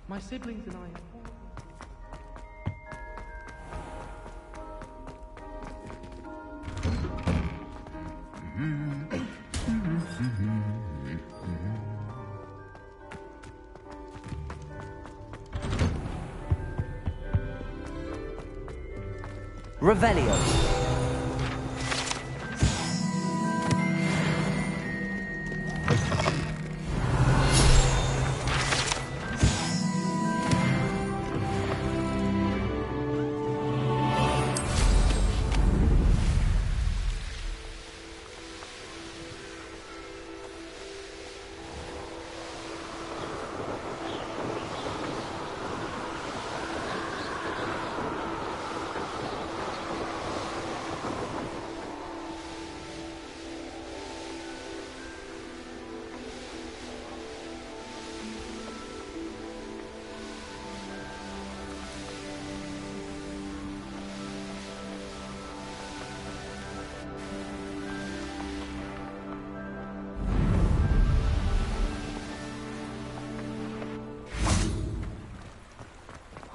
My siblings and I... Revelio.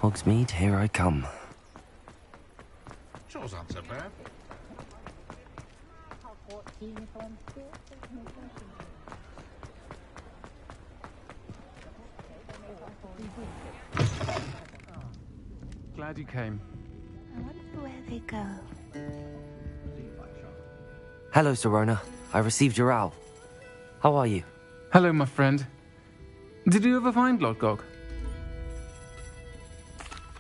Hogsmeade, here I come. Chore's not so bad. Glad you came. I wonder where they go. Hello, Sirona. I received your owl. How are you? Hello, my friend. Did you ever find Lodgok?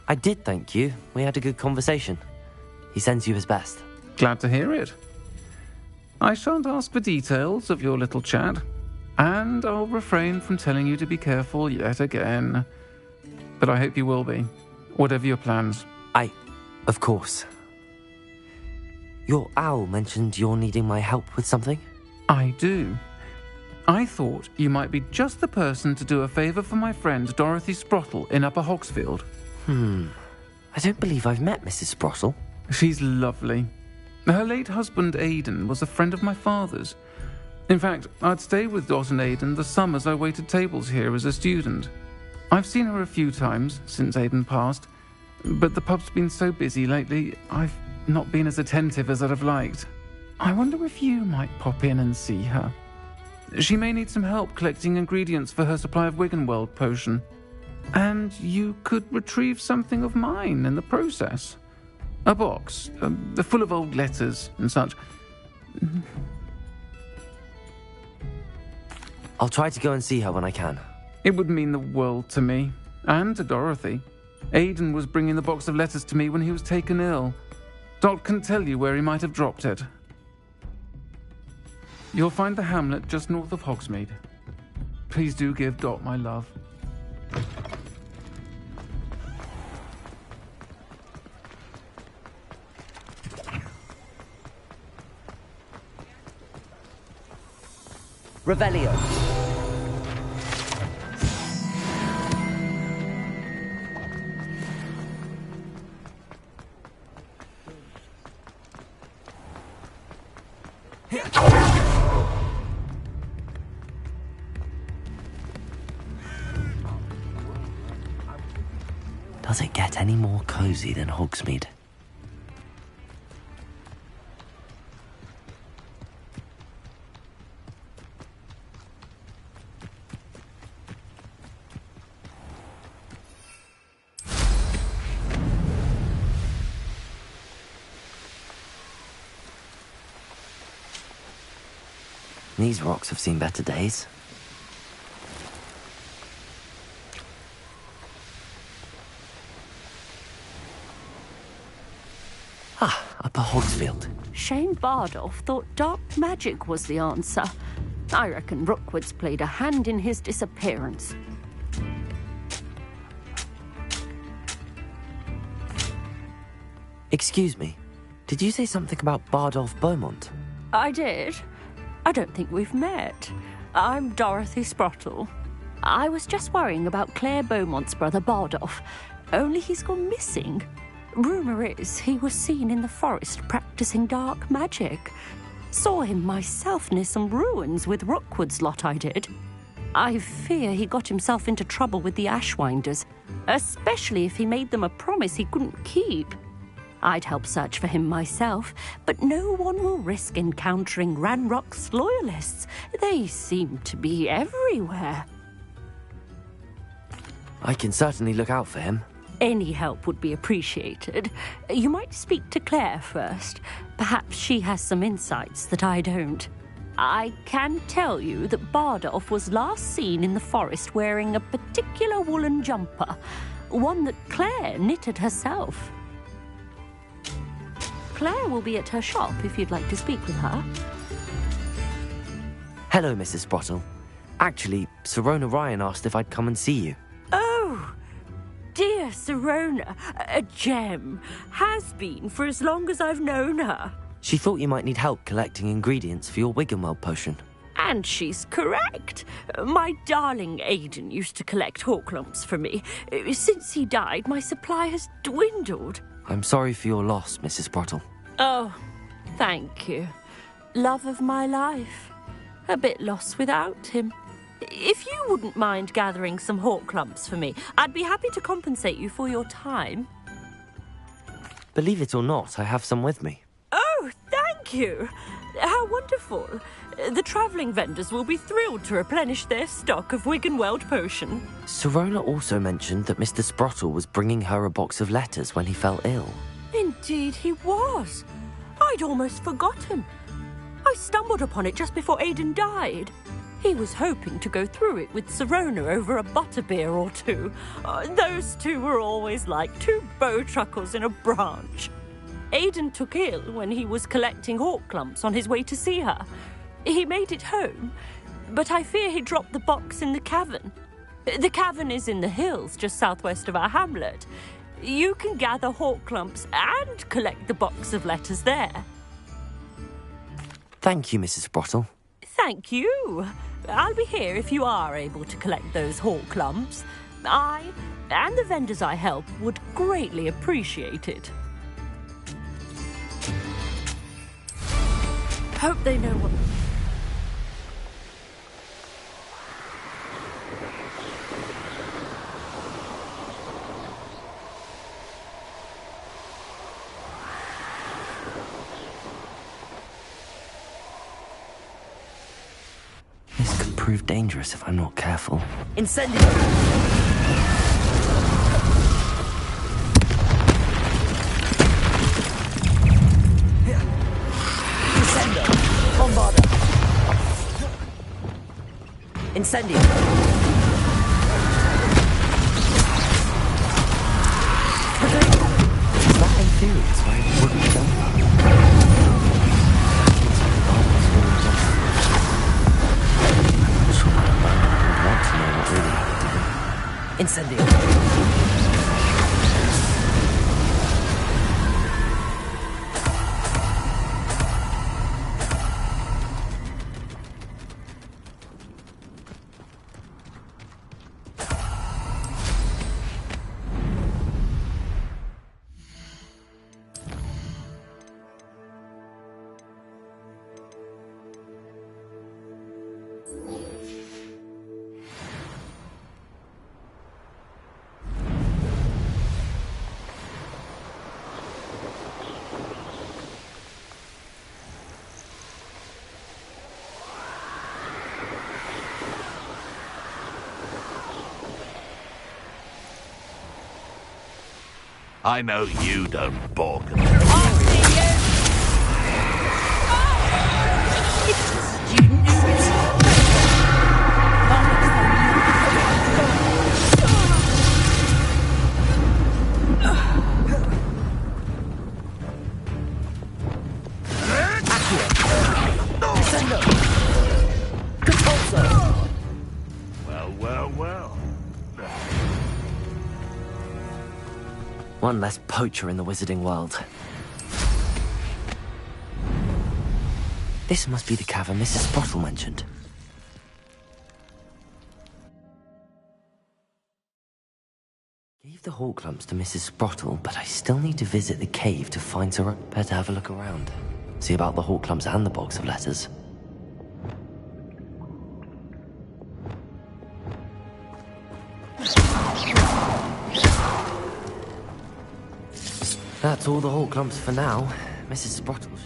I did, thank you. We had a good conversation. He sends you his best. Glad to hear it. I shan't ask for details of your little chat, and I'll refrain from telling you to be careful yet again. But I hope you will be, whatever your plans. Of course. Your owl mentioned you're needing my help with something? I do. I thought you might be just the person to do a favour for my friend Dorothy Sprottle in Upper Hogsfield. I don't believe I've met Mrs. Sprottle. She's lovely. Her late husband Aidan was a friend of my father's. In fact, I'd stay with Dot and Aidan the summers I waited tables here as a student. I've seen her a few times since Aidan passed, but the pub's been so busy lately, I've not been as attentive as I'd have liked. I wonder if you might pop in and see her. She may need some help collecting ingredients for her supply of Wiggenweld potion. And you could retrieve something of mine in the process. A box, full of old letters and such. I'll try to go and see her when I can. It would mean the world to me, and to Dorothy. Aidan was bringing the box of letters to me when he was taken ill. Dot can tell you where he might have dropped it. You'll find the hamlet just north of Hogsmeade. Please do give Dot my love. Revelio. Does it get any more cozy than Hogsmeade? These rocks have seen better days. Upper Hogsfield. Shane Bardolph thought dark magic was the answer. I reckon Rookwood's played a hand in his disappearance. Excuse me, did you say something about Bardolph Beaumont? I did. I don't think we've met. I'm Dorothy Sprottle. I was just worrying about Claire Beaumont's brother Bardolph, only he's gone missing. Rumour is he was seen in the forest practicing dark magic. Saw him myself near some ruins with Rookwood's lot I did. I fear he got himself into trouble with the Ashwinders, especially if he made them a promise he couldn't keep. I'd help search for him myself, but no one will risk encountering Ranrock's loyalists. They seem to be everywhere. I can certainly look out for him. Any help would be appreciated. You might speak to Claire first. Perhaps she has some insights that I don't. I can tell you that Bardolph was last seen in the forest wearing a particular woolen jumper, one that Claire knitted herself. Claire will be at her shop if you'd like to speak with her. Hello, Mrs. Sprottle. Actually, Sirona Ryan asked if I'd come and see you. Oh, dear Sirona, a gem. Has been for as long as I've known her. She thought you might need help collecting ingredients for your Wiggenweld potion. And she's correct. My darling Aidan used to collect hawklumps for me. Since he died, my supply has dwindled. I'm sorry for your loss, Mrs. Sprottle. Oh, thank you. Love of my life. A bit lost without him. If you wouldn't mind gathering some hawklumps for me, I'd be happy to compensate you for your time. Believe it or not, I have some with me. Oh, thank you. How wonderful. The travelling vendors will be thrilled to replenish their stock of Wiggenweld potion. Sirona also mentioned that Mr. Sprottle was bringing her a box of letters when he fell ill. Indeed he was. I'd almost forgotten. I stumbled upon it just before Aidan died. He was hoping to go through it with Sirona over a butterbeer or two. Those two were always like two bowtruckles in a branch. Aidan took ill when he was collecting hawklumps on his way to see her. He made it home, but I fear he dropped the box in the cavern. The cavern is in the hills just southwest of our hamlet. You can gather hawklumps and collect the box of letters there. Thank you, Mrs. Sprottle. Thank you. I'll be here if you are able to collect those hawklumps. I and the vendors I help would greatly appreciate it. Hope they know what... This could prove dangerous if I'm not careful. Incendio! Incendio! Bombarda! Incendio! Is that inferior to my wooden jumper? Incendio! I know you don't balk. Well. One less poacher in the wizarding world. This must be the cavern Mrs. Sprottle mentioned. Gave the hawklumps to Mrs. Sprottle, but I still need to visit the cave to find her. Better have a look around. See about the hawklumps and the box of letters. That's all the whole clumps for now, Mrs. Sprottles.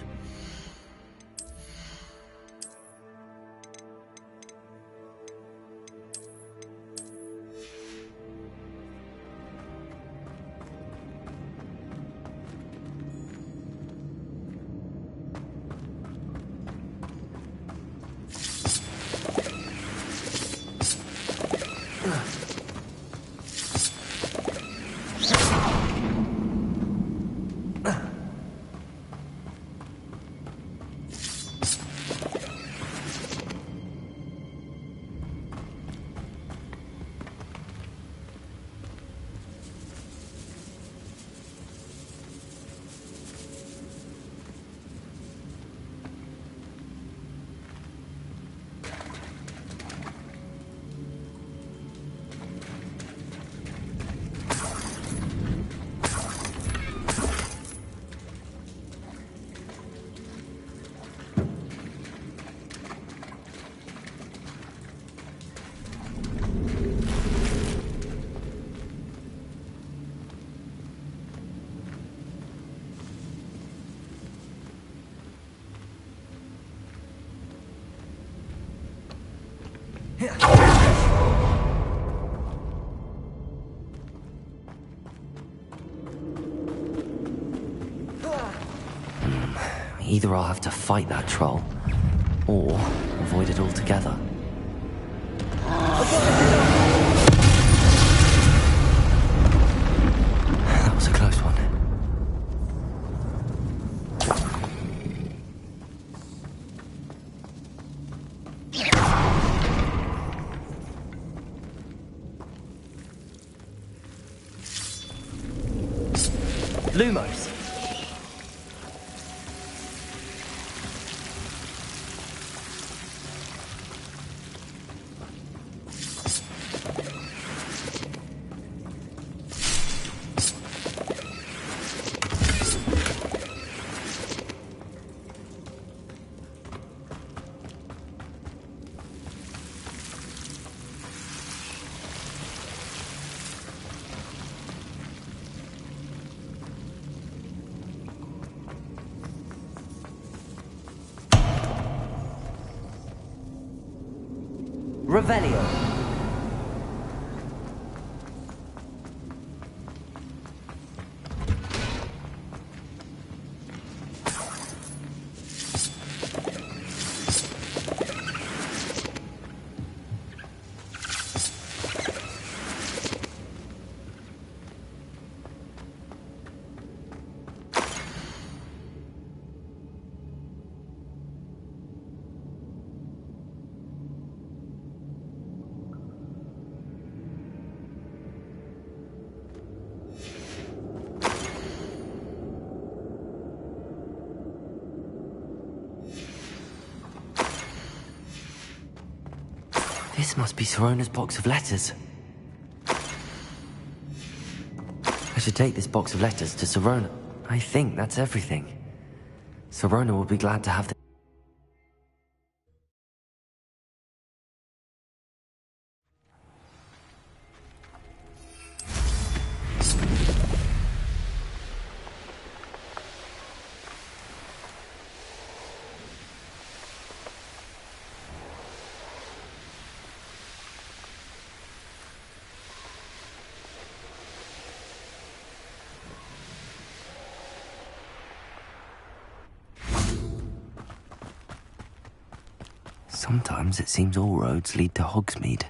Either I'll have to fight that troll, or avoid it altogether. That was a close one. Lumos. Revelio. This must be Sorona's box of letters. I should take this box of letters to Sorona. I think that's everything. Sorona will be glad to have them. Sometimes it seems all roads lead to Hogsmeade.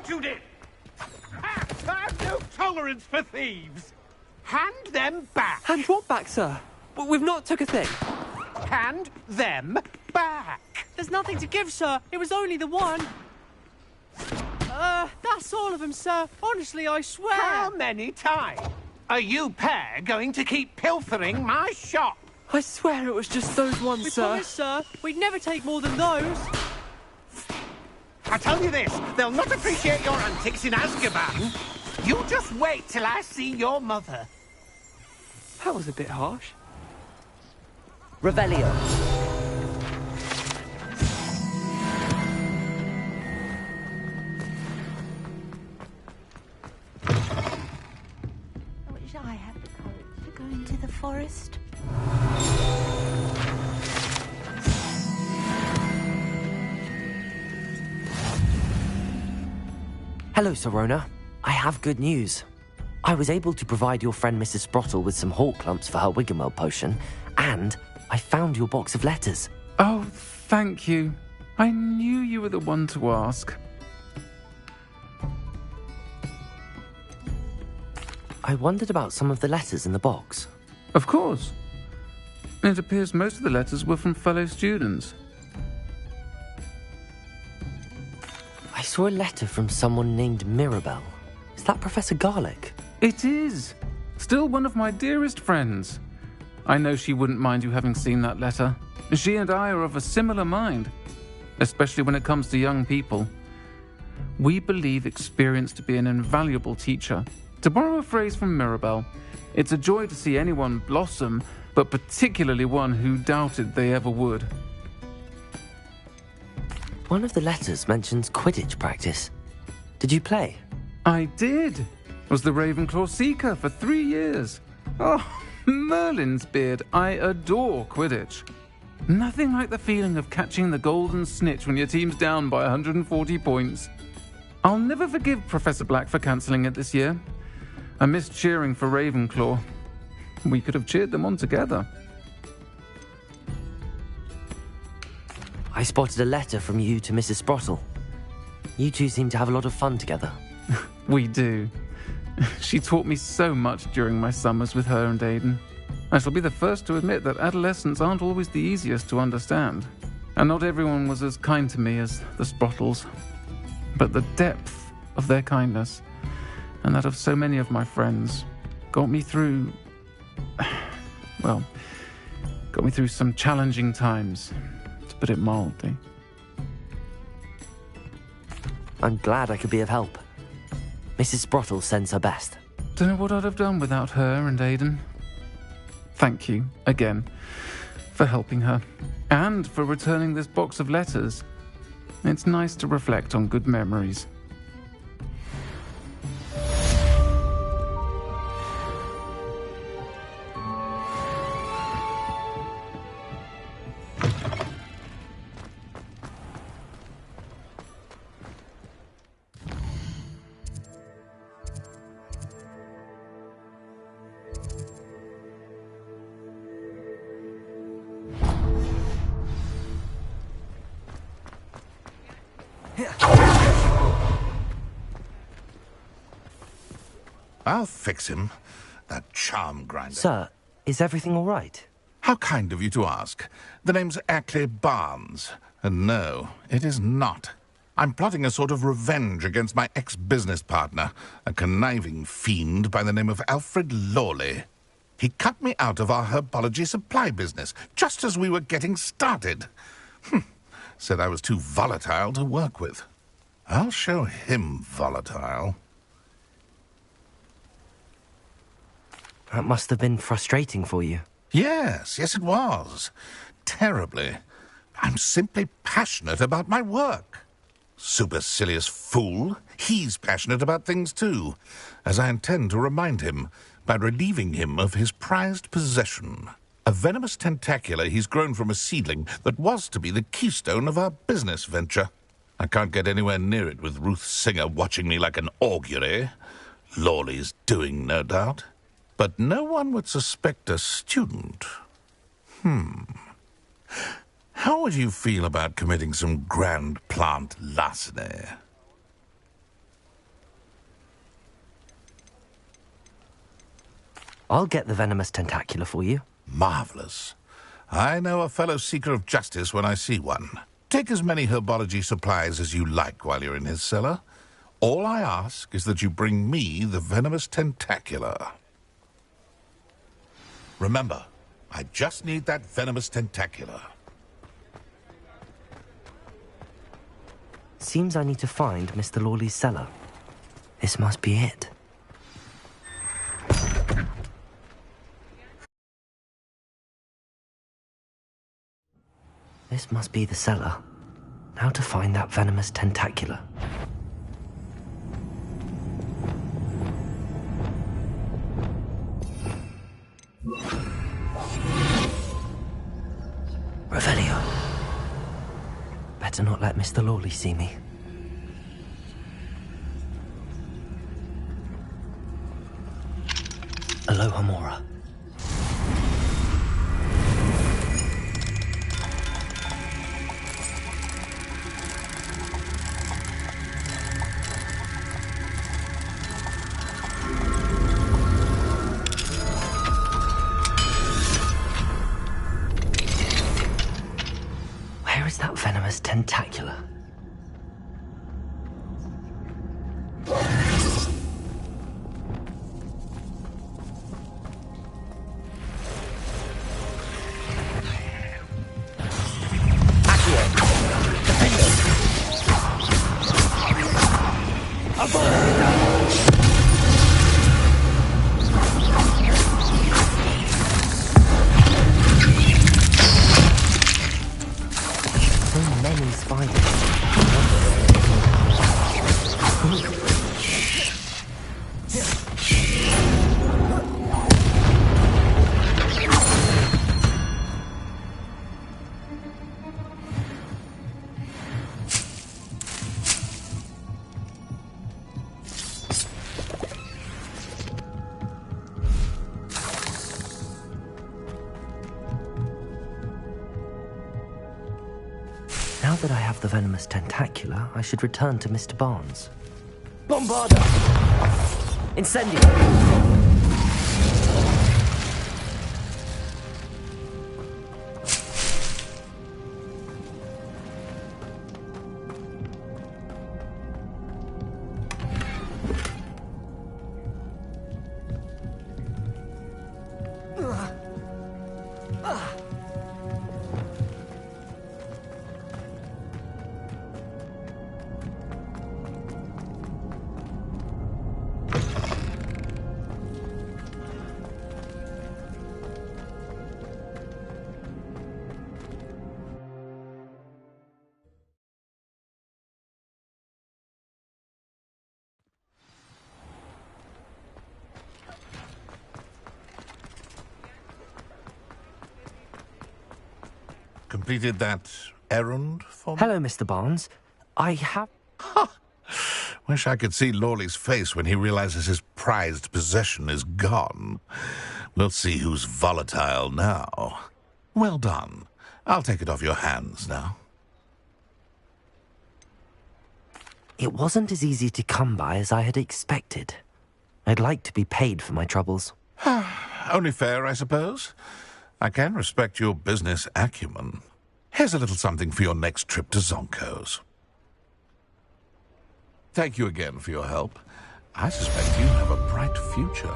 You did! I've no tolerance for thieves! Hand them back! Hand what back, sir? We've not took a thing. Hand them back! There's nothing to give, sir. It was only the one. That's all of them, sir. Honestly, I swear. How many times? Are you pair going to keep pilfering my shop? I swear it was just those ones, sir. Promise, sir. We'd never take more than those. I tell you this, they'll not appreciate your antics in Azkaban. You just wait till I see your mother. That was a bit harsh. Revelio. I wish I had the courage to go into the forest. Hello, Sorona. I have good news. I was able to provide your friend Mrs. Sprottle with some hawk clumps for her Wiggenweld potion, and I found your box of letters. Oh, thank you. I knew you were the one to ask. I wondered about some of the letters in the box. Of course. It appears most of the letters were from fellow students. I saw a letter from someone named Mirabelle. Is that Professor Garlick? It is. Still one of my dearest friends. I know she wouldn't mind you having seen that letter. She and I are of a similar mind, especially when it comes to young people. We believe experience to be an invaluable teacher. To borrow a phrase from Mirabelle, it's a joy to see anyone blossom, but particularly one who doubted they ever would. One of the letters mentions Quidditch practice. Did you play? I did. Was the Ravenclaw Seeker for 3 years. Oh, Merlin's beard. I adore Quidditch. Nothing like the feeling of catching the golden snitch when your team's down by 140 points. I'll never forgive Professor Black for cancelling it this year. I missed cheering for Ravenclaw. We could have cheered them on together. I spotted a letter from you to Mrs. Sprottle. You two seem to have a lot of fun together. We do. She taught me so much during my summers with her and Aidan. I shall be the first to admit that adolescents aren't always the easiest to understand. And not everyone was as kind to me as the Sprottles. But the depth of their kindness, and that of so many of my friends, got me through... well, got me through some challenging times, to put it mildly. I'm glad I could be of help. Mrs. Sprottle sends her best. Don't know what I'd have done without her and Aidan. Thank you, again, for helping her, and for returning this box of letters. It's nice to reflect on good memories. I'll fix him. That charm grinder. Sir, is everything all right? How kind of you to ask. The name's Ackley Barnes. And no, it is not. I'm plotting a sort of revenge against my ex-business partner, a conniving fiend by the name of Alfred Lawley. He cut me out of our herbology supply business, just as we were getting started. Said I was too volatile to work with. I'll show him volatile. That must have been frustrating for you. Yes, it was. Terribly. I'm simply passionate about my work. Supercilious fool. He's passionate about things too, as I intend to remind him by relieving him of his prized possession. A venomous tentacula he's grown from a seedling that was to be the keystone of our business venture. I can't get anywhere near it with Ruth Singer watching me like an augury. Lawley's doing, no doubt. But no one would suspect a student. How would you feel about committing some grand plant larceny? I'll get the venomous tentacula for you. Marvelous. I know a fellow seeker of justice when I see one. Take as many herbology supplies as you like while you're in his cellar. All I ask is that you bring me the venomous tentacula. Remember, I just need that venomous tentacula. Seems I need to find Mr. Lawley's cellar. This must be it. This must be the cellar. Now to find that venomous tentacula. Revelio. Better not let Mr. Lawley see me. Aloha Mora. Where is that venomous tentacula? Now that I have the venomous tentacula, I should return to Mr. Barnes. Bombarda! Incendio! Completed that errand for me? Hello, Mr. Barnes. I have... Wish I could see Lawley's face when he realizes his prized possession is gone. We'll see who's volatile now. Well done. I'll take it off your hands now. It wasn't as easy to come by as I had expected. I'd like to be paid for my troubles. Only fair, I suppose. I can respect your business acumen. Here's a little something for your next trip to Zonko's. Thank you again for your help. I suspect you have a bright future.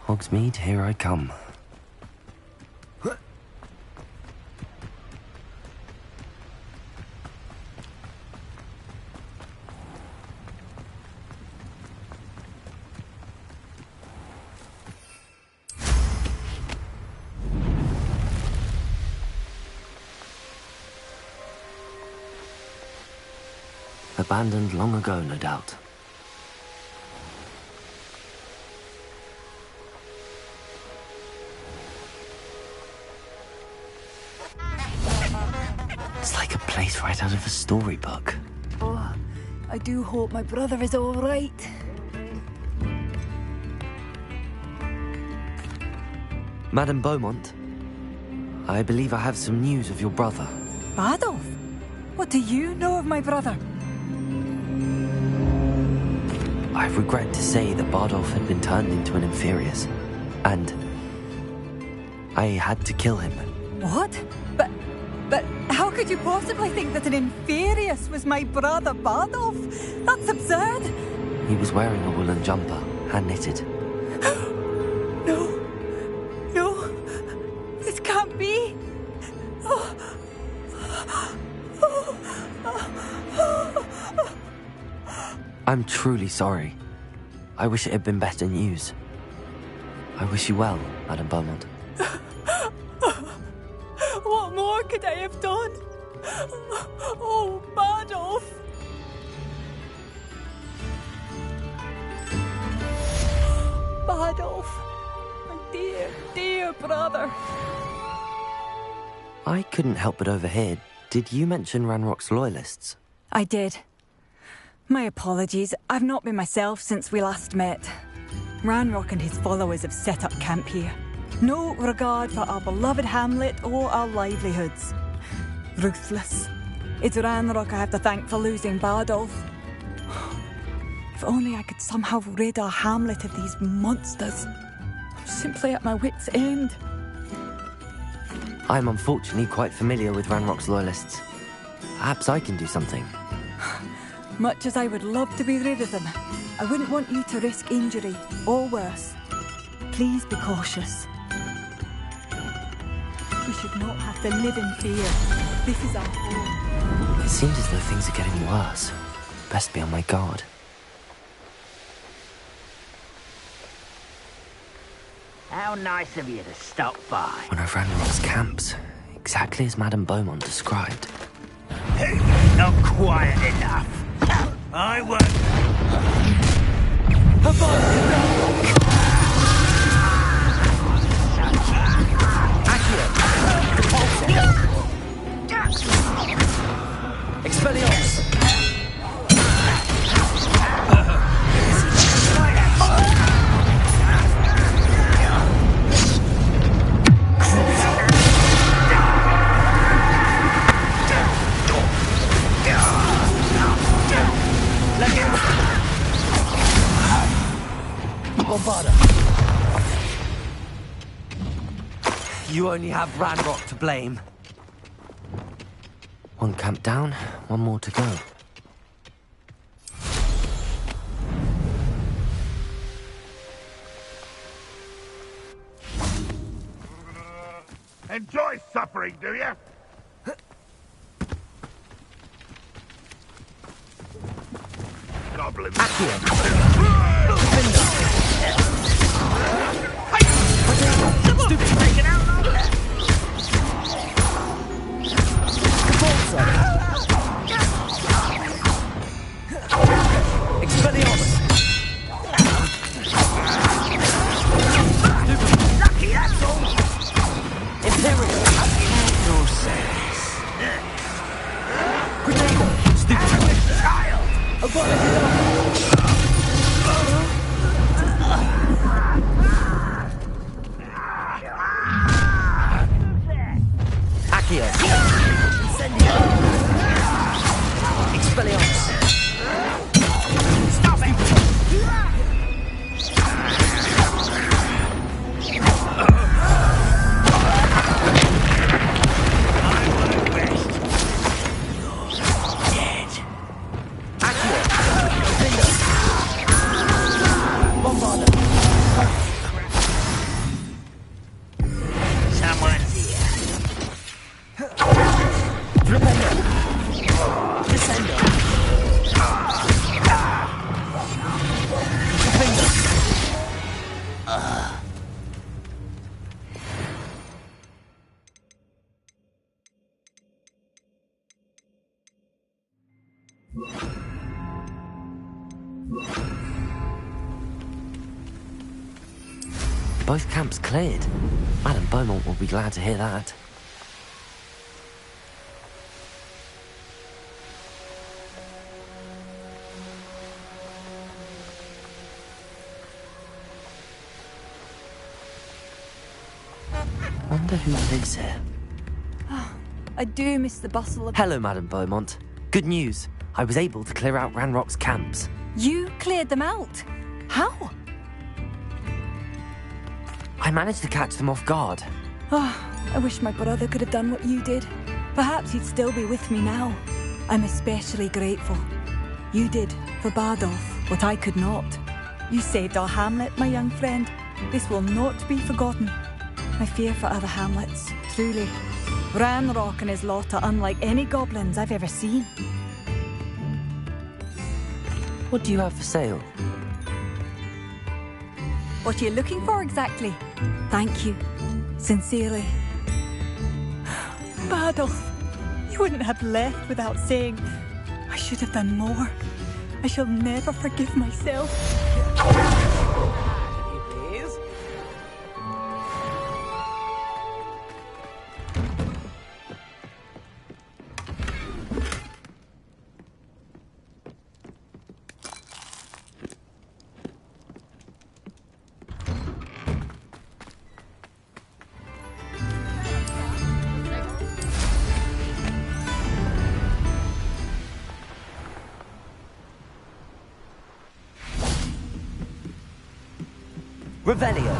Hogsmeade, here I come. Abandoned long ago, no doubt. It's like a place right out of a storybook. Oh, I do hope my brother is all right. Madame Beaumont, I believe I have some news of your brother. Adolf? What do you know of my brother? I regret to say that Bardolph had been turned into an Inferius, and I had to kill him. What? But how could you possibly think that an Inferius was my brother Bardolph? That's absurd! He was wearing a woolen jumper, hand-knitted. No, this can't be. I'm truly sorry. I wish it had been better news. I wish you well, Madame Beaumont. What more could I have done? Oh, Bardolph! Bardolph, my dear, dear brother. I couldn't help but overhear. Did you mention Ranrock's loyalists? I did. My apologies. I've not been myself since we last met. Ranrock and his followers have set up camp here. No regard for our beloved hamlet or our livelihoods. Ruthless. It's Ranrock I have to thank for losing Bardolph. If only I could somehow rid our hamlet of these monsters. I'm simply at my wit's end. I'm unfortunately quite familiar with Ranrock's loyalists. Perhaps I can do something. Much as I would love to be rid of them, I wouldn't want you to risk injury, or worse. Please be cautious. We should not have to live in fear. This is our home. It seems as though things are getting worse. Best be on my guard. How nice of you to stop by. One of Ranrock's camps, exactly as Madame Beaumont described. Not quiet enough. I won't. Expelliarmus! You only have Ranrock to blame. One camp down, one more to go. Enjoy suffering, do you? Goblin. Expelliarmus! Lucky, that's all! Imperial! No sense. Grenade! Stupid child! Accio! Incendio! Expelliarmus! Stop it! Both camps cleared. Madame Beaumont will be glad to hear that. Wonder who lives here. I do miss the bustle of... Hello, Madam Beaumont. Good news. I was able to clear out Ranrock's camps. You cleared them out? How? I managed to catch them off guard. I wish my brother could have done what you did. Perhaps he'd still be with me now. I'm especially grateful. You did, for Bardolph, what I could not. You saved our hamlet, my young friend. This will not be forgotten. I fear for other hamlets, truly. Ranrock and his lot are unlike any goblins I've ever seen. What do you have for sale? What are you looking for exactly? Thank you. Sincerely. Bardolph, you wouldn't have left without saying, I should have done more. I shall never forgive myself. Please. Revelio.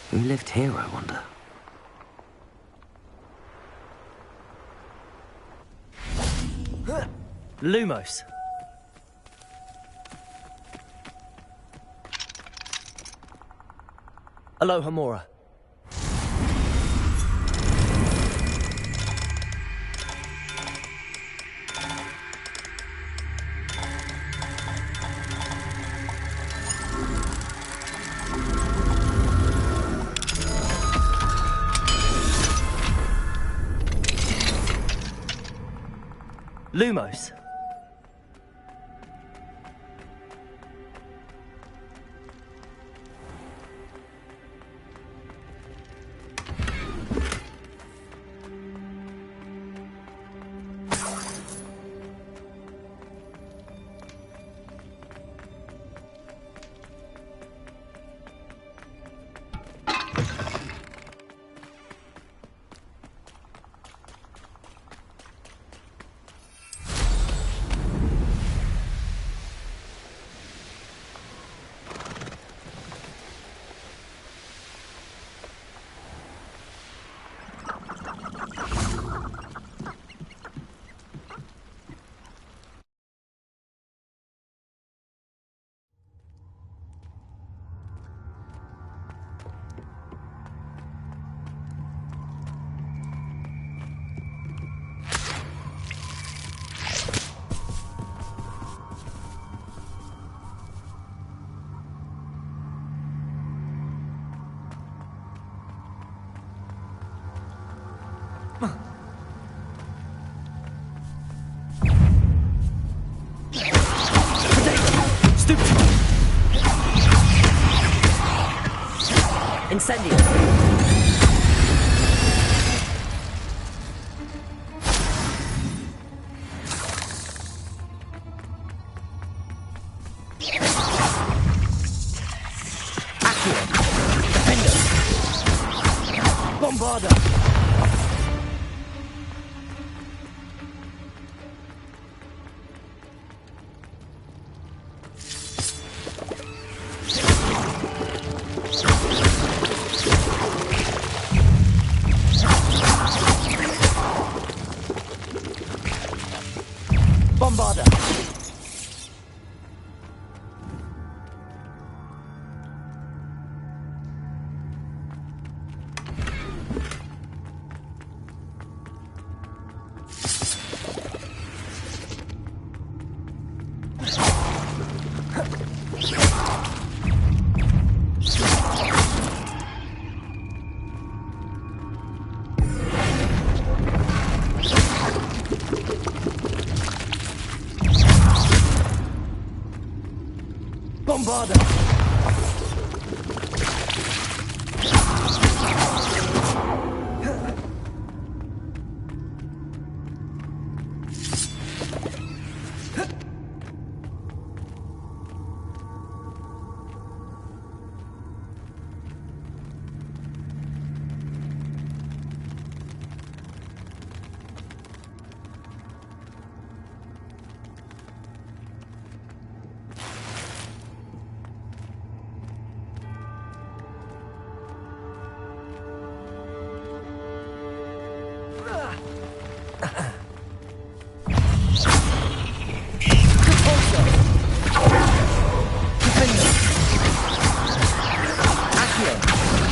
Who lived here, I wonder? Lumos. Aloha Mora. Lumos. Incendio. Accio. Defender. Bombarda. Bombarda.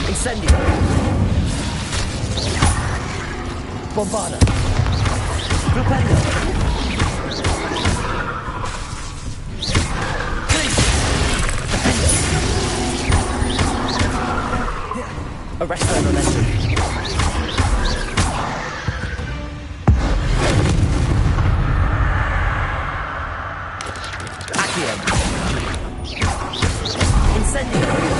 Incendio! Bombarda! Propello! Arrest their momentum. Accio! Incendio!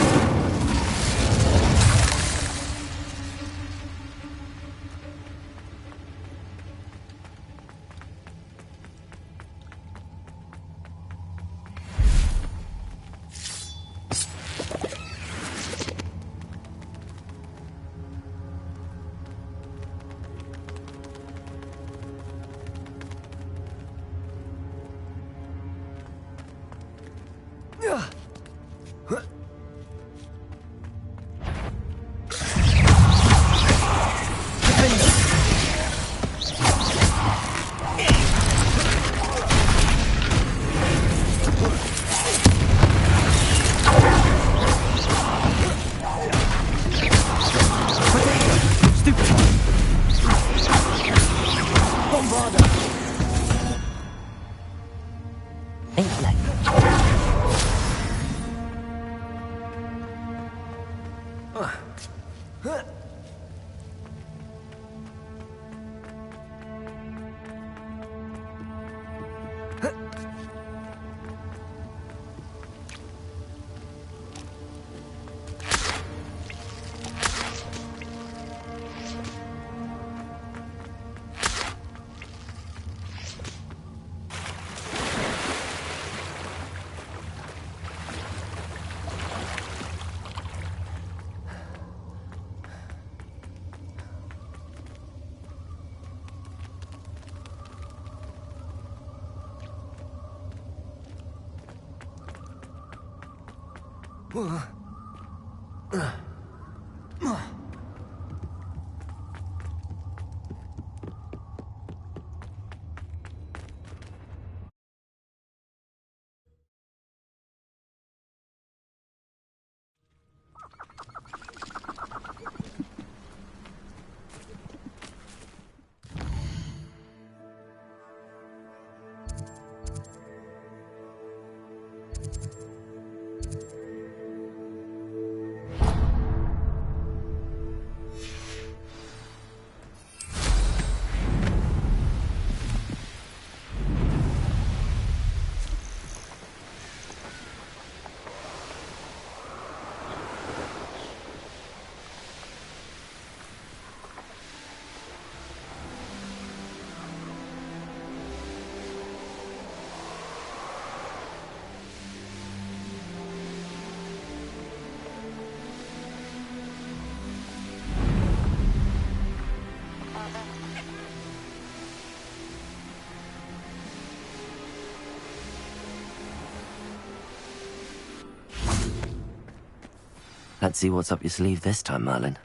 Let's see what's up your sleeve this time, Merlin.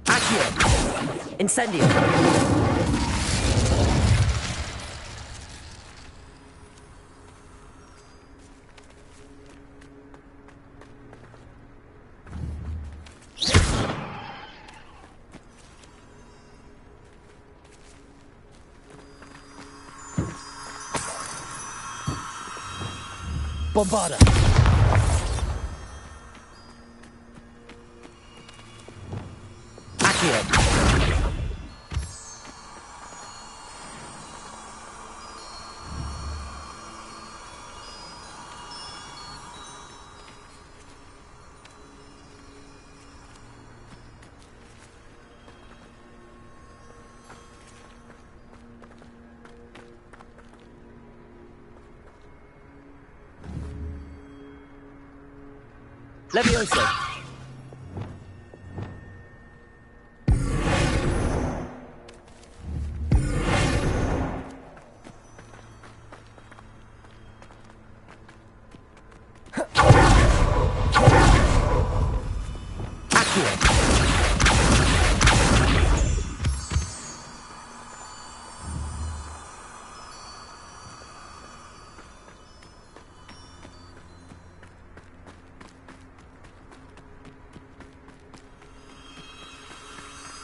Accio! Incendio! Bombarda! Accio! Levioso!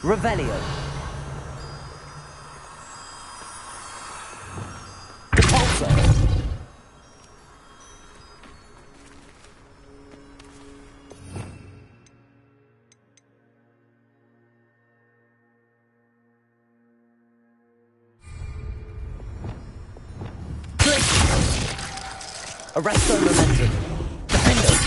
Revelio. Repulsor. Arresto Momentum. Defendo.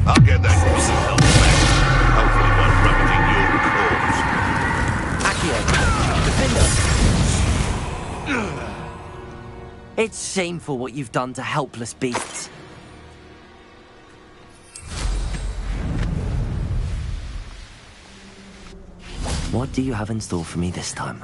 I'll get that piece of help back. Hopefully one rummaging your corpse. Accio. Defendo. It's shameful what you've done to helpless beasts. What do you have in store for me this time?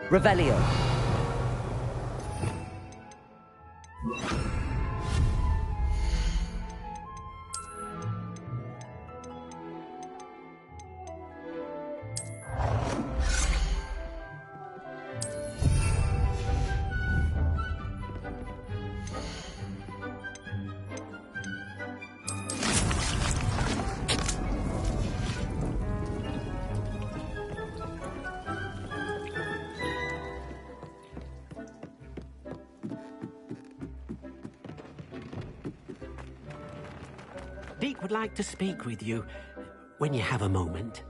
Revelio. Deek would like to speak with you when you have a moment.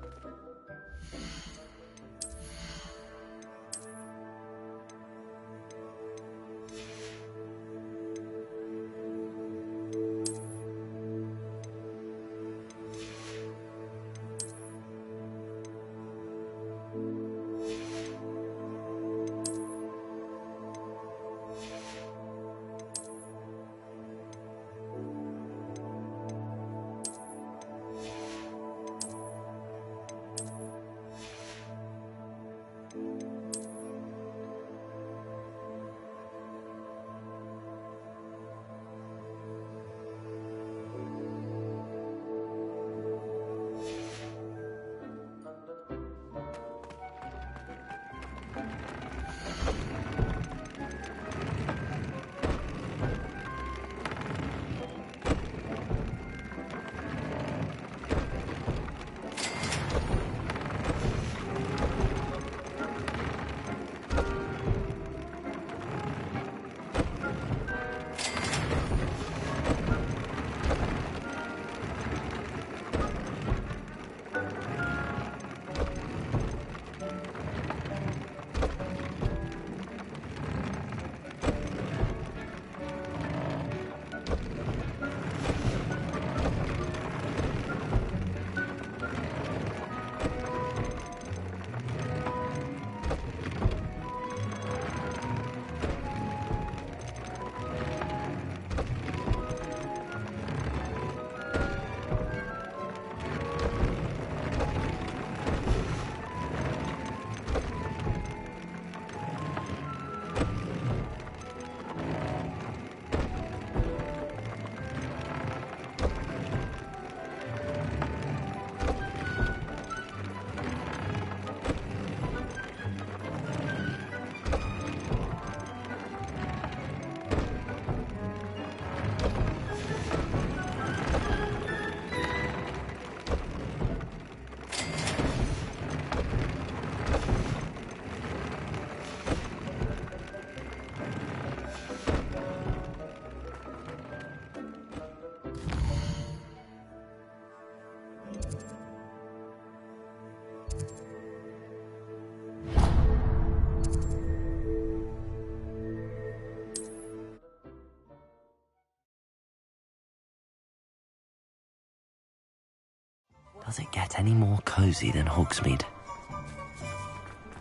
Does it get any more cozy than Hogsmeade?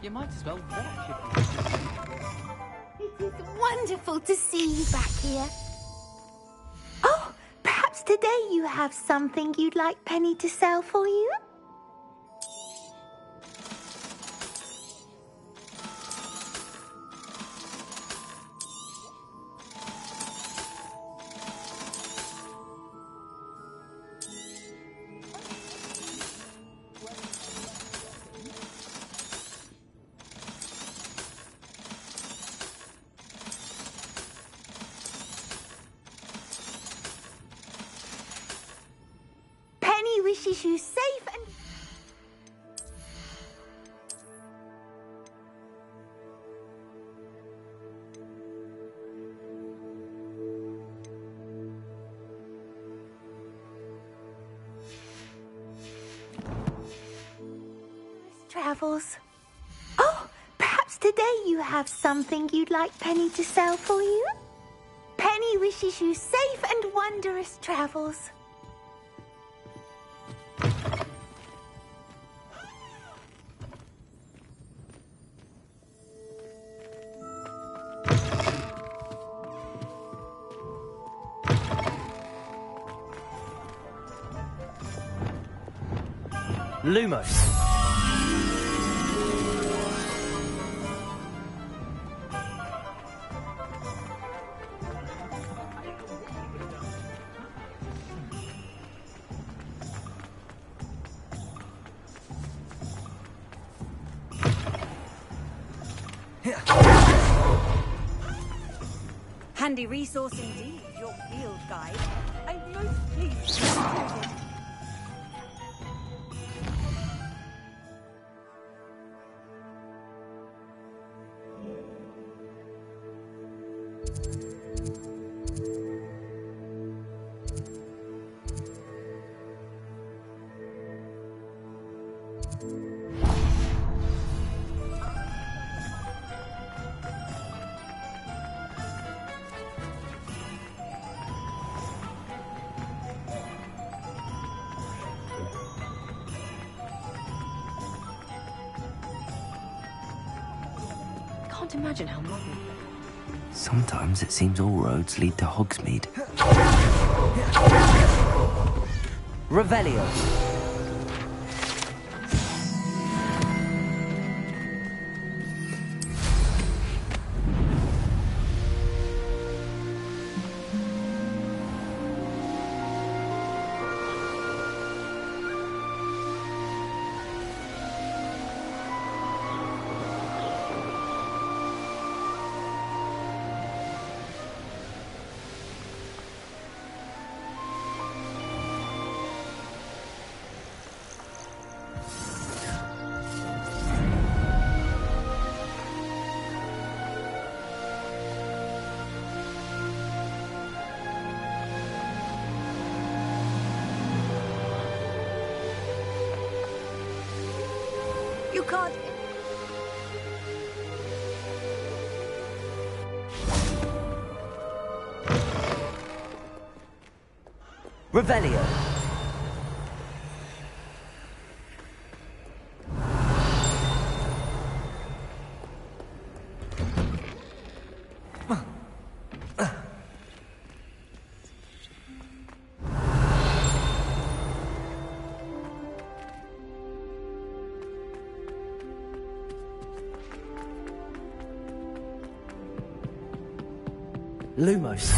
You might as well watch it. It is wonderful to see you back here. Oh, perhaps today you have something you'd like Penny to sell for you? Penny wishes you safe and... travels. Oh, perhaps today you have something you'd like Penny to sell for you? Penny wishes you safe and wondrous travels. Lumos. Handy resource indeed, your field guide. I'm most pleased. Can't imagine how modern. Sometimes it seems all roads lead to Hogsmeade. Revelio. You can't... Revelio. Lumos.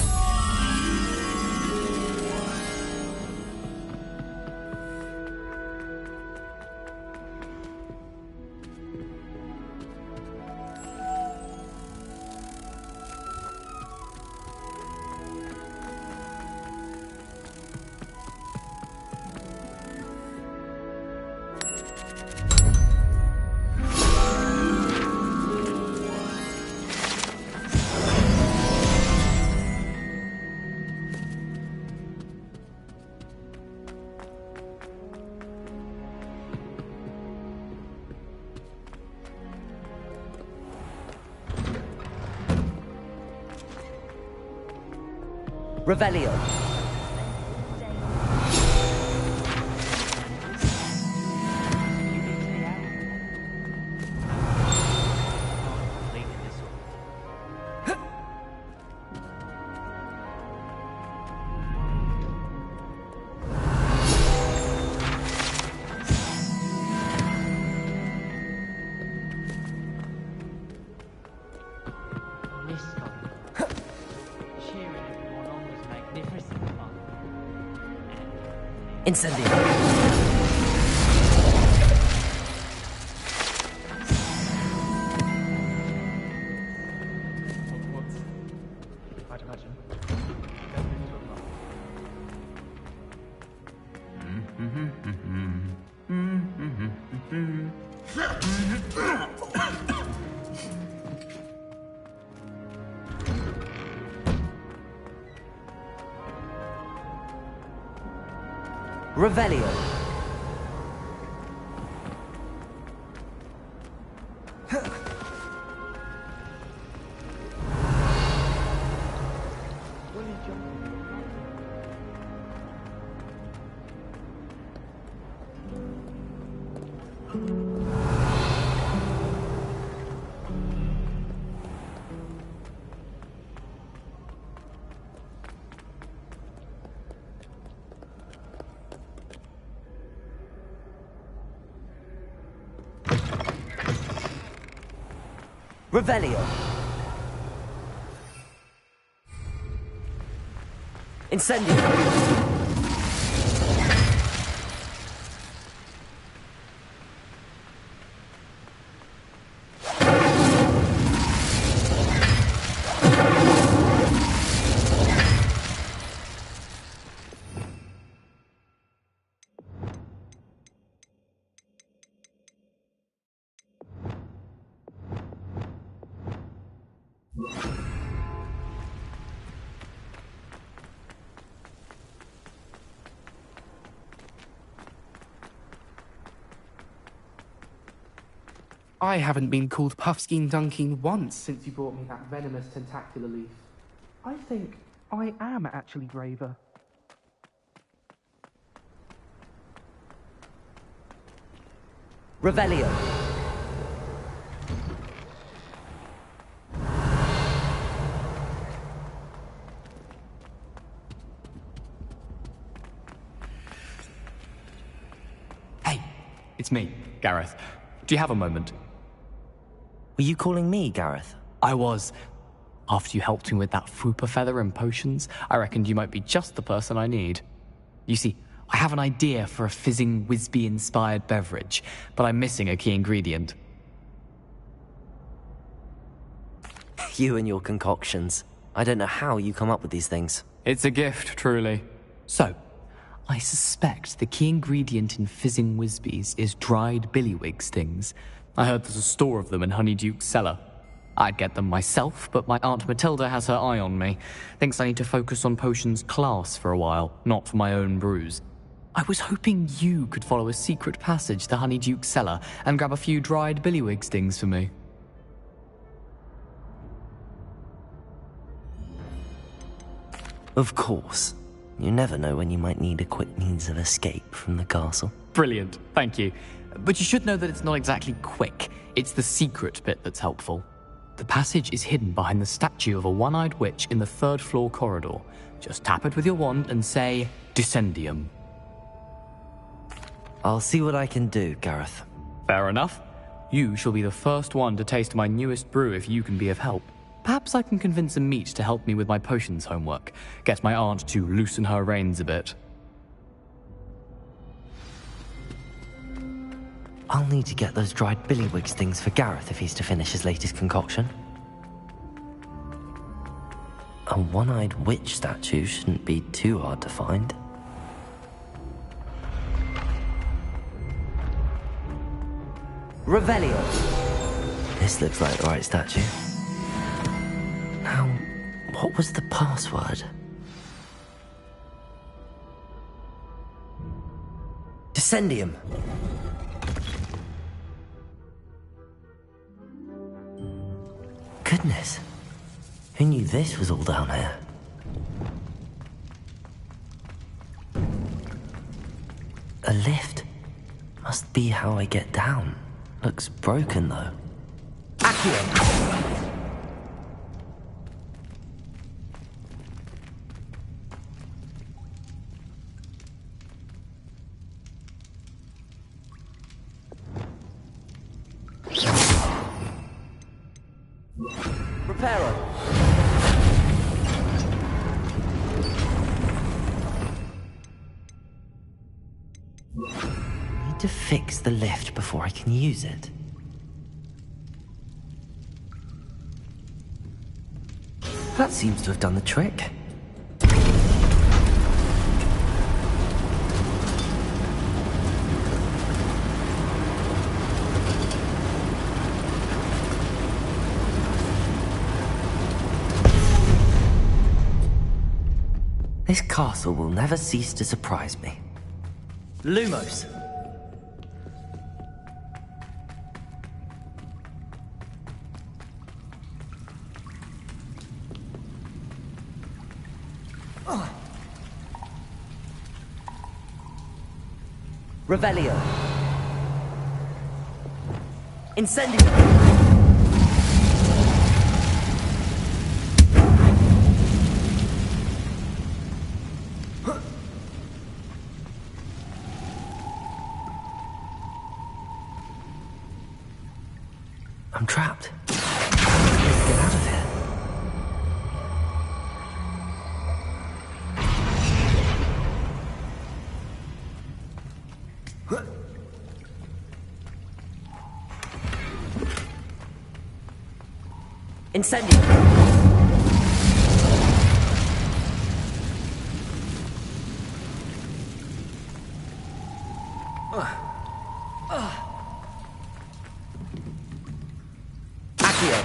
Revelio. Incendium. I'd imagine. Revelio. Revelio. Incendium. I haven't been called Puffskein Dunking once since you brought me that venomous tentacular leaf. I think I am actually braver. Revelio. Hey, it's me, Gareth. Do you have a moment? Were you calling me, Gareth? I was. After you helped me with that Fupa feather and potions, I reckoned you might be just the person I need. You see, I have an idea for a fizzing Whizbee-inspired beverage, but I'm missing a key ingredient. You and your concoctions. I don't know how you come up with these things. It's a gift, truly. So, I suspect the key ingredient in fizzing Whizbees is dried billywig stings. I heard there's a store of them in Honeyduke's cellar. I'd get them myself, but my Aunt Matilda has her eye on me. Thinks I need to focus on potions class for a while, not for my own brews. I was hoping you could follow a secret passage to Honeyduke's cellar and grab a few dried billywig stings for me. Of course. You never know when you might need a quick means of escape from the castle. Brilliant, thank you. But you should know that it's not exactly quick. It's the secret bit that's helpful. The passage is hidden behind the statue of a one-eyed witch in the third-floor corridor. Just tap it with your wand and say, Descendium. I'll see what I can do, Gareth. Fair enough. You shall be the first one to taste my newest brew if you can be of help. Perhaps I can convince a meat to help me with my potions homework. Get my aunt to loosen her reins a bit. I'll need to get those dried billywig stings for Gareth if he's to finish his latest concoction. A one-eyed witch statue shouldn't be too hard to find. Revelio. This looks like the right statue. Now, what was the password? Descendium. Goodness. Who knew this was all down here? A lift. Must be how I get down. Looks broken, though. Accio. Reparo. I need to fix the lift before I can use it. That seems to have done the trick. This castle will never cease to surprise me. Lumos. Revelio. Incendio. I'm trapped. Let's get out of here. Incendio. Accio.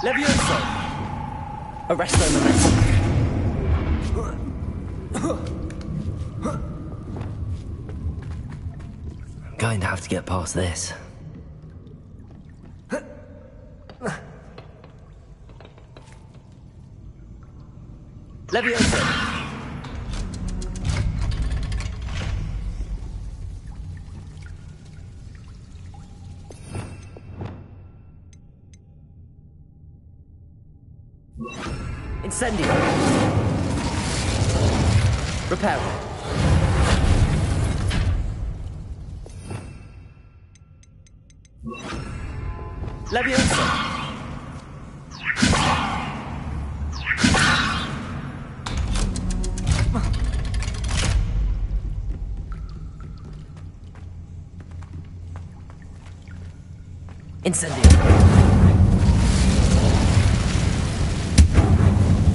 Levioso. Arresto momentum. I'm going to have to get past this. Levioso. Incendio. Reparo. Levioso. Incendio.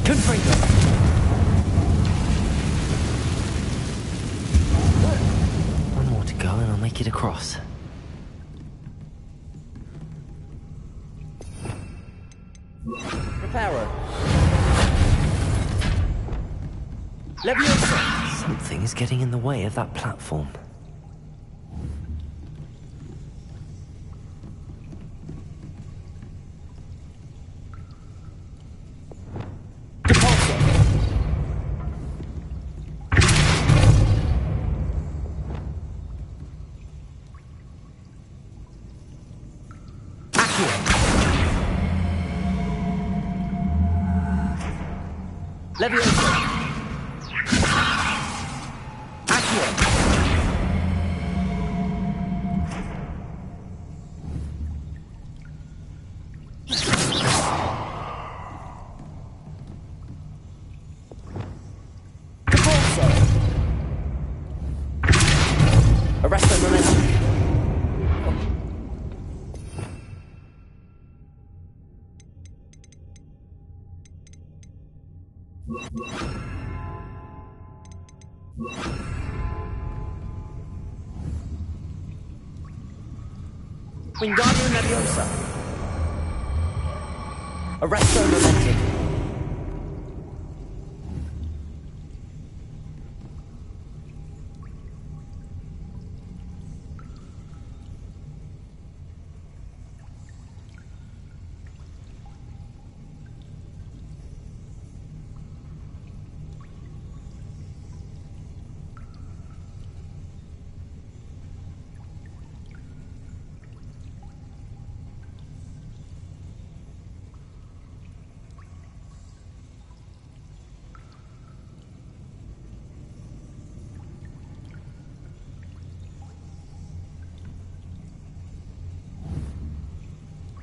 Confringo. One more to go and I'll make it across. Reparo. Levioso. Something is getting in the way of that platform. Levioso. Accio. Capolso. Arresto momentum. Wingardium Leviosa. Arresto momentum.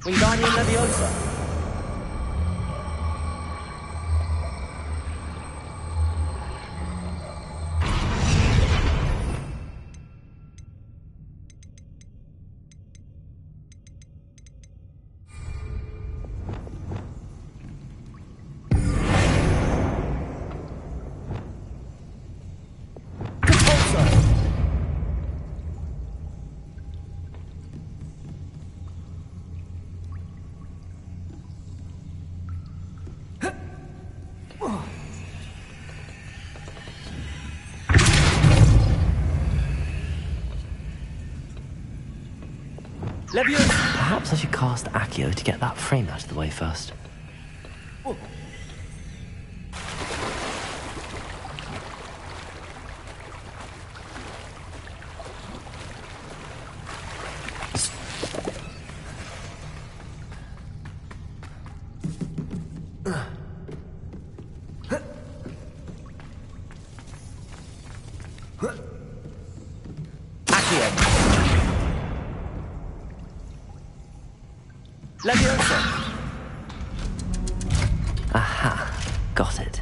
Wingardium Leviosa. Leviosa. Perhaps I should cast Accio to get that frame out of the way first. Leviosa. Aha, got it.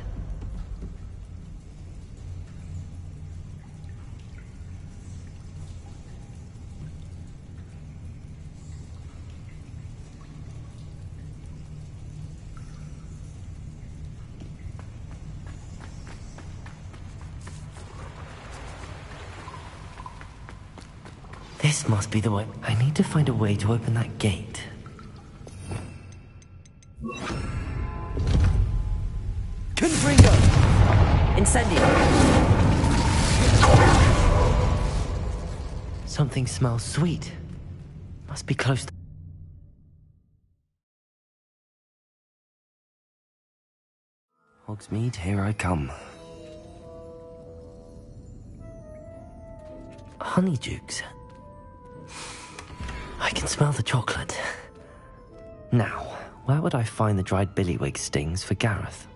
This must be the way. I need to find a way to open that gate. Confringo. Incendio. Something smells sweet. Must be close to... Hogsmeade, here I come. Honeydukes. I can smell the chocolate. Now, where would I find the dried billywig stings for Gareth?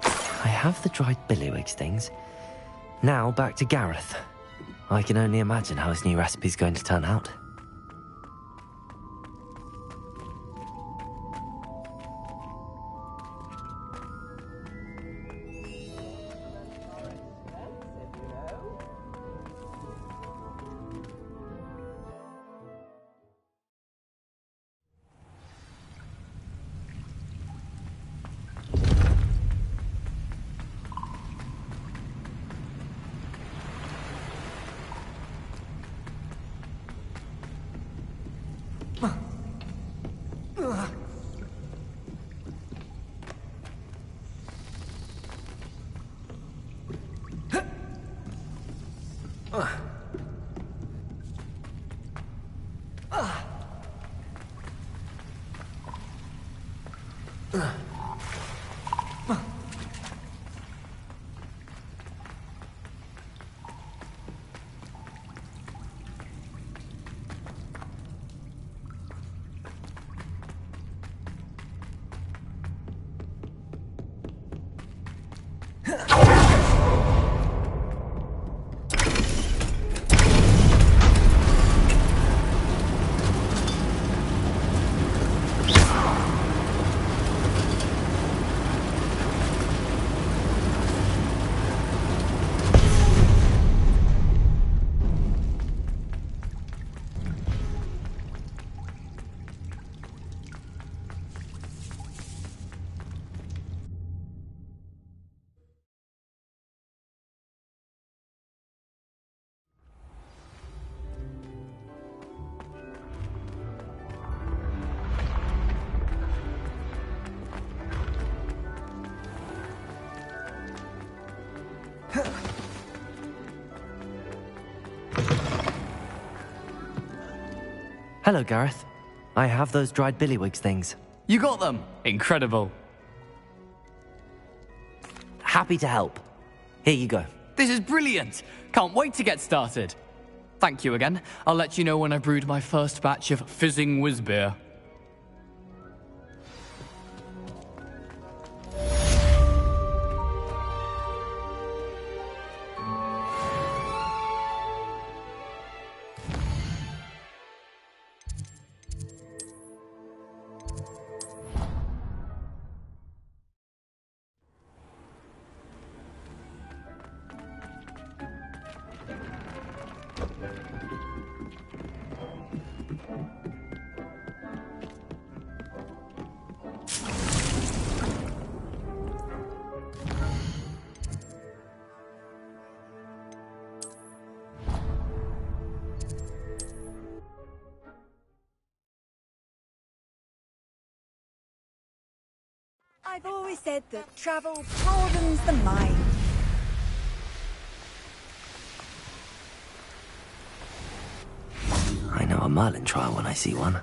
I have the dried billywig stings. Now back to Gareth. I can only imagine how his new recipe's going to turn out. Hello, Gareth. I have those dried billywig things. You got them! Incredible. Happy to help. Here you go. This is brilliant! Can't wait to get started. Thank you again. I'll let you know when I brewed my first batch of fizzing whizbeer. I've always said that travel broadens the mind. I know a Merlin trial when I see one.